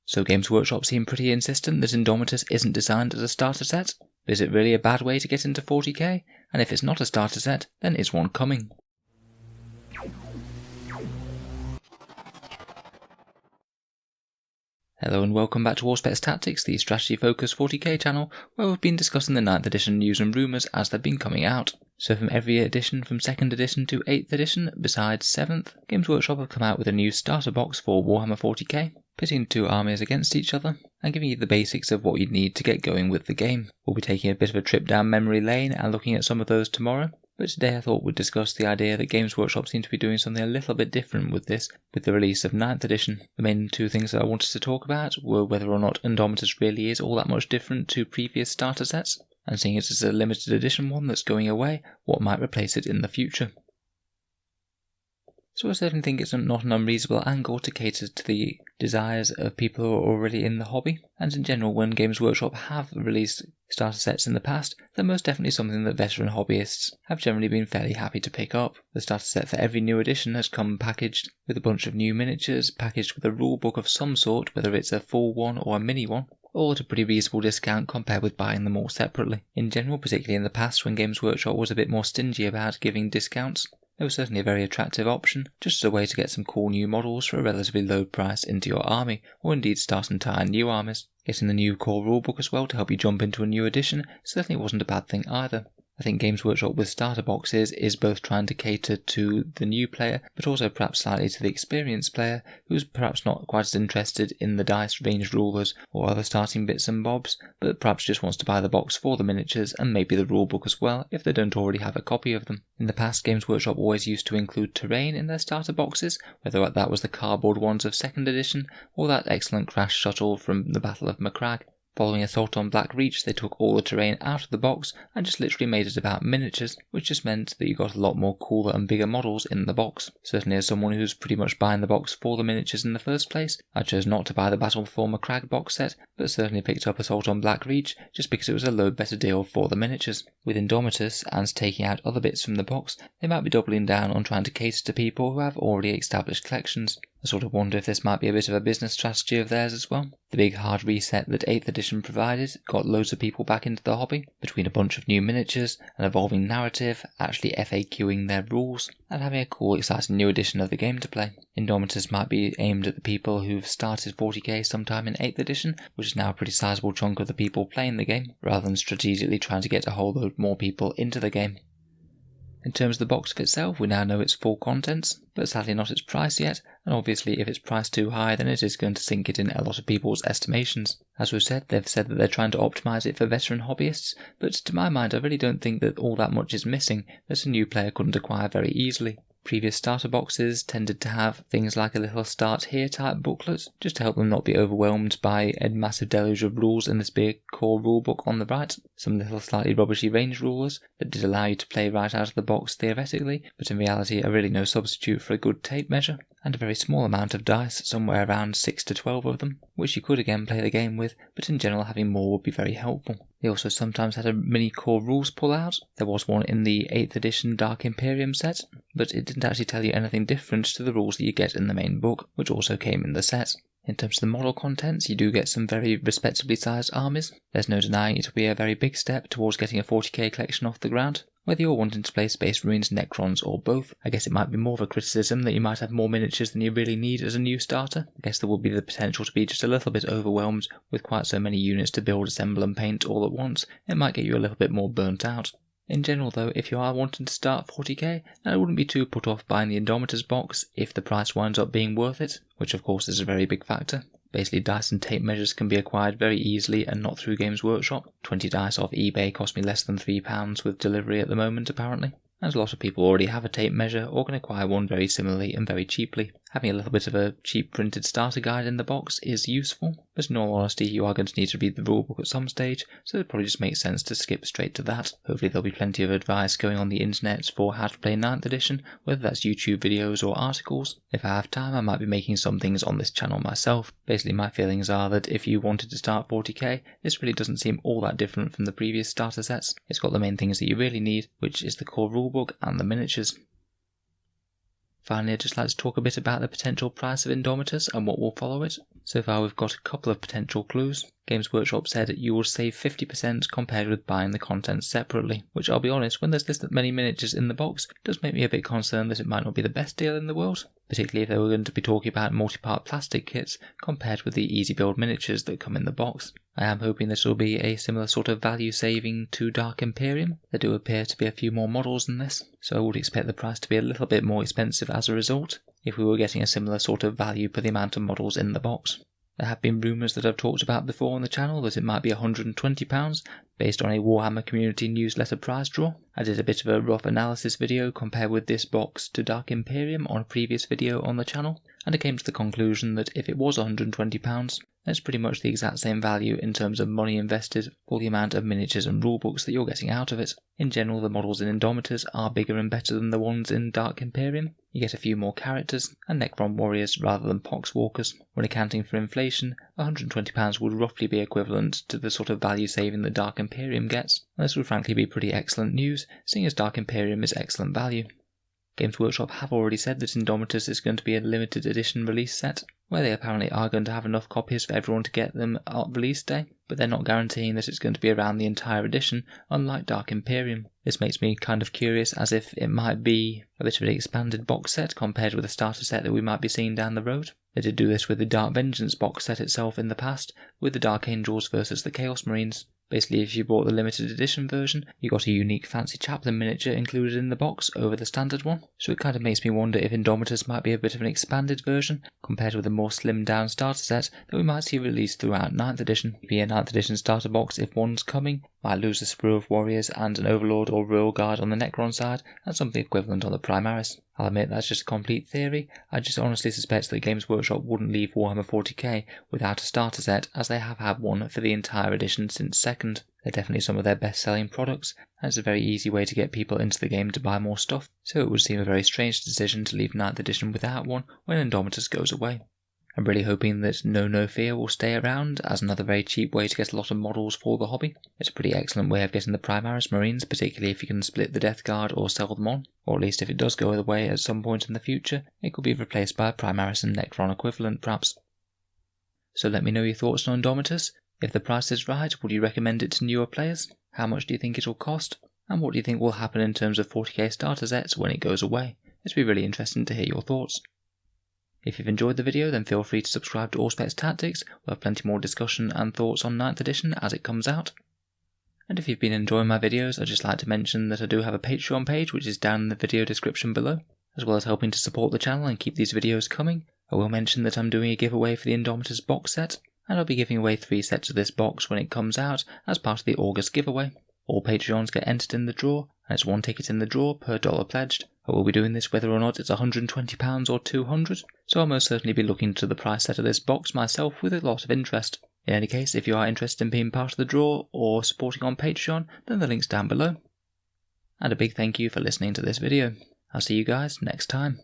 So Games Workshop seem pretty insistent that Indomitus isn't designed as a starter set? But is it really a bad way to get into 40k? And if it's not a starter set, then is one coming? Hello and welcome back to Auspex Tactics, the strategy-focused 40k channel, where we've been discussing the 9th edition news and rumours as they've been coming out. So from every edition, from 2nd edition to 8th edition, besides 7th, Games Workshop have come out with a new starter box for Warhammer 40k, pitting two armies against each other, and giving you the basics of what you'd need to get going with the game. We'll be taking a bit of a trip down memory lane and looking at some of those tomorrow. But today I thought we'd discuss the idea that Games Workshop seem to be doing something a little bit different with this, with the release of 9th edition. The main two things that I wanted to talk about were whether or not Indomitus really is all that much different to previous starter sets, and seeing it as a limited edition one that's going away, what might replace it in the future. So I certainly think it's not an unreasonable angle to cater to the desires of people who are already in the hobby, and in general when Games Workshop have released starter sets in the past, they're most definitely something that veteran hobbyists have generally been fairly happy to pick up. The starter set for every new edition has come packaged with a bunch of new miniatures, packaged with a rulebook of some sort, whether it's a full one or a mini one, all at a pretty reasonable discount compared with buying them all separately. In general, particularly in the past when Games Workshop was a bit more stingy about giving discounts, it was certainly a very attractive option, just as a way to get some cool new models for a relatively low price into your army, or indeed start entire new armies. Getting the new core rulebook as well to help you jump into a new edition certainly wasn't a bad thing either. I think Games Workshop with starter boxes is both trying to cater to the new player, but also perhaps slightly to the experienced player, who's perhaps not quite as interested in the dice, ranged rulers, or other starting bits and bobs, but perhaps just wants to buy the box for the miniatures and maybe the rulebook as well, if they don't already have a copy of them. In the past, Games Workshop always used to include terrain in their starter boxes, whether that was the cardboard ones of 2nd edition, or that excellent crash shuttle from the Battle of Macragge. Following Assault on Black Reach, they took all the terrain out of the box and just literally made it about miniatures, which just meant that you got a lot more cooler and bigger models in the box. Certainly as someone who's pretty much buying the box for the miniatures in the first place, I chose not to buy the Battle for Macragge box set, but certainly picked up Assault on Black Reach just because it was a load better deal for the miniatures. With Indomitus and taking out other bits from the box, they might be doubling down on trying to cater to people who have already established collections. I sort of wonder if this might be a bit of a business strategy of theirs as well. The big hard reset that 8th edition provided got loads of people back into the hobby, between a bunch of new miniatures, an evolving narrative, actually FAQing their rules, and having a cool exciting new edition of the game to play. Indomitus might be aimed at the people who've started 40k sometime in 8th edition, which is now a pretty sizable chunk of the people playing the game, rather than strategically trying to get a whole load more people into the game. In terms of the box of itself, we now know its full contents, but sadly not its price yet, and obviously if it's priced too high then it is going to sink it in a lot of people's estimations. As we've said, they've said that they're trying to optimise it for veteran hobbyists, but to my mind I really don't think that all that much is missing that a new player couldn't acquire very easily. Previous starter boxes tended to have things like a little start here type booklet, just to help them not be overwhelmed by a massive deluge of rules in this big core rulebook on the right. Some little slightly rubbishy range rulers that did allow you to play right out of the box theoretically, but in reality are really no substitute for a good tape measure, and a very small amount of dice, somewhere around 6 to 12 of them, which you could again play the game with, but in general having more would be very helpful. They also sometimes had a mini core rules pull out. There was one in the 8th edition Dark Imperium set, but it didn't actually tell you anything different to the rules that you get in the main book, which also came in the set. In terms of the model contents, you do get some very respectably sized armies. There's no denying it will be a very big step towards getting a 40k collection off the ground. Whether you're wanting to play Space Marines, Necrons, or both, I guess it might be more of a criticism that you might have more miniatures than you really need as a new starter. I guess there will be the potential to be just a little bit overwhelmed with quite so many units to build, assemble and paint all at once. It might get you a little bit more burnt out. In general though, if you are wanting to start 40k, I wouldn't be too put off buying the Indomitus box if the price winds up being worth it, which of course is a very big factor. Basically dice and tape measures can be acquired very easily and not through Games Workshop. 20 dice off eBay cost me less than £3 with delivery at the moment apparently. And a lot of people already have a tape measure or can acquire one very similarly and very cheaply. Having a little bit of a cheap printed starter guide in the box is useful, but in all honesty you are going to need to read the rulebook at some stage, so it probably just makes sense to skip straight to that. Hopefully there'll be plenty of advice going on the internet for how to play 9th edition, whether that's YouTube videos or articles. If I have time I might be making some things on this channel myself. Basically my feelings are that if you wanted to start 40k, this really doesn't seem all that different from the previous starter sets. It's got the main things that you really need, which is the core rulebook and the miniatures. Finally, I'd just like to talk a bit about the potential price of Indomitus and what will follow it. So far we've got a couple of potential clues. Games Workshop said you will save 50% compared with buying the content separately, which I'll be honest, when there's this many miniatures in the box, does make me a bit concerned that it might not be the best deal in the world, particularly if they were going to be talking about multi-part plastic kits compared with the easy build miniatures that come in the box. I am hoping this will be a similar sort of value saving to Dark Imperium. There do appear to be a few more models than this, so I would expect the price to be a little bit more expensive as a result, if we were getting a similar sort of value per the amount of models in the box. There have been rumours that I've talked about before on the channel that it might be £120 based on a Warhammer community newsletter prize draw. I did a bit of a rough analysis video compared with this box to Dark Imperium on a previous video on the channel, and I came to the conclusion that if it was £120, that's pretty much the exact same value in terms of money invested for the amount of miniatures and rulebooks that you're getting out of it. In general, the models in Indomitus are bigger and better than the ones in Dark Imperium. You get a few more characters and Necron warriors rather than poxwalkers. When accounting for inflation, £120 would roughly be equivalent to the sort of value saving that Dark Imperium gets, and this would frankly be pretty excellent news, seeing as Dark Imperium is excellent value. Games Workshop have already said that Indomitus is going to be a limited edition release set, where they apparently are going to have enough copies for everyone to get them at release day, but they're not guaranteeing that it's going to be around the entire edition, unlike Dark Imperium. This makes me kind of curious, as if it might be a bit of an expanded box set compared with the starter set that we might be seeing down the road. They did do this with the Dark Vengeance box set itself in the past, with the Dark Angels versus the Chaos Marines. Basically, if you bought the limited edition version, you got a unique fancy chaplain miniature included in the box over the standard one, so it kind of makes me wonder if Indomitus might be a bit of an expanded version compared with the more slimmed down starter set that we might see released throughout 9th edition. Maybe a 9th edition starter box, if one's coming, might lose a sprue of warriors and an overlord or royal guard on the Necron side and something equivalent on the Primaris. I'll admit that's just a complete theory. I just honestly suspect that Games Workshop wouldn't leave Warhammer 40K without a starter set, as they have had one for the entire edition since 2nd. They're definitely some of their best selling products, and it's a very easy way to get people into the game to buy more stuff, so it would seem a very strange decision to leave 9th edition without one when Indomitus goes away. I'm really hoping that No Fear will stay around as another very cheap way to get a lot of models for the hobby. It's a pretty excellent way of getting the Primaris Marines, particularly if you can split the Death Guard or sell them on, or at least if it does go away at some point in the future, it could be replaced by a Primaris and Necron equivalent perhaps. So let me know your thoughts on Indomitus. If the price is right, would you recommend it to newer players? How much do you think it'll cost? And what do you think will happen in terms of 40k starter sets when it goes away? It'd be really interesting to hear your thoughts. If you've enjoyed the video, then feel free to subscribe to Auspex Tactics. We'll have plenty more discussion and thoughts on 9th edition as it comes out. And if you've been enjoying my videos, I'd just like to mention that I do have a Patreon page which is down in the video description below. As well as helping to support the channel and keep these videos coming, I will mention that I'm doing a giveaway for the Indomitus box set, and I'll be giving away 3 sets of this box when it comes out as part of the August giveaway. All Patreons get entered in the draw, and it's 1 ticket in the draw per $1 pledged. I will be doing this whether or not it's £120 or $200, so I'll most certainly be looking to the price set of this box myself with a lot of interest. In any case, if you are interested in being part of the draw or supporting on Patreon, then the link's down below. And a big thank you for listening to this video. I'll see you guys next time.